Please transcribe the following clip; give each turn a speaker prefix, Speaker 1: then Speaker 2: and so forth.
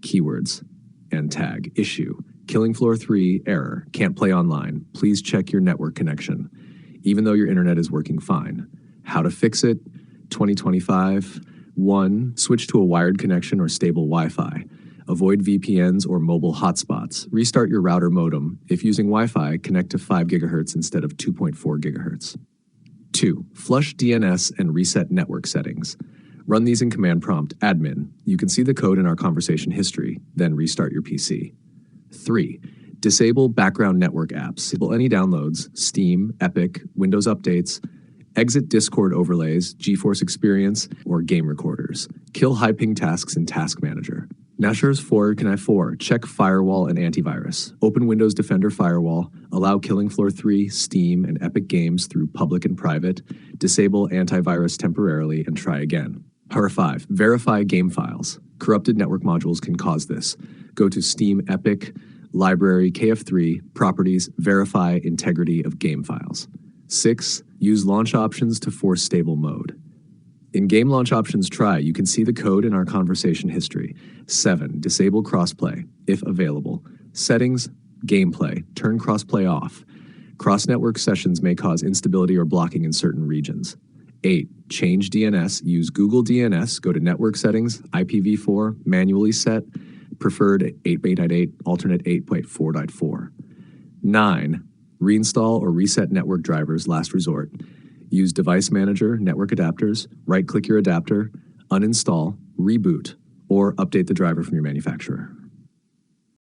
Speaker 1: keywords, and tag issue. Killing Floor 3 error. Can't play online. Please check your network connection, even though your internet is working fine. How to fix it? 2025. 1. Switch to a wired connection or stable Wi-Fi. Avoid VPNs or mobile hotspots. Restart your router modem. If using Wi-Fi, connect to 5 GHz instead of 2.4 GHz. 2. Flush DNS and reset network settings. Run these in command prompt admin. You can see the code in our conversation history, then restart your PC. 3. Disable background network apps. Disable any downloads, Steam, Epic, Windows updates. Exit Discord overlays, GeForce Experience, or game recorders. Kill high-ping tasks in Task Manager. Nashers forward Knife 4. Check firewall and antivirus. Open Windows Defender Firewall. Allow Killing Floor 3, Steam, and Epic Games through public and private. Disable antivirus temporarily and try again. Horror 5. Verify game files. Corrupted network modules can cause this. Go to Steam, Epic, Library, KF3, Properties, Verify integrity of game files. 6. Use launch options to force stable mode. In Game Launch Options Try, you can see the code in our conversation history. 7. Disable crossplay, if available. Settings, gameplay, turn crossplay off. Cross-network sessions may cause instability or blocking in certain regions. 8. Change DNS, use Google DNS, go to Network Settings, IPv4, manually set, preferred 8.8.8, alternate 8.4.4. 9. Reinstall or reset network drivers, last resort. Use Device Manager, Network Adapters, right-click your adapter, uninstall, reboot, or update the driver from your manufacturer.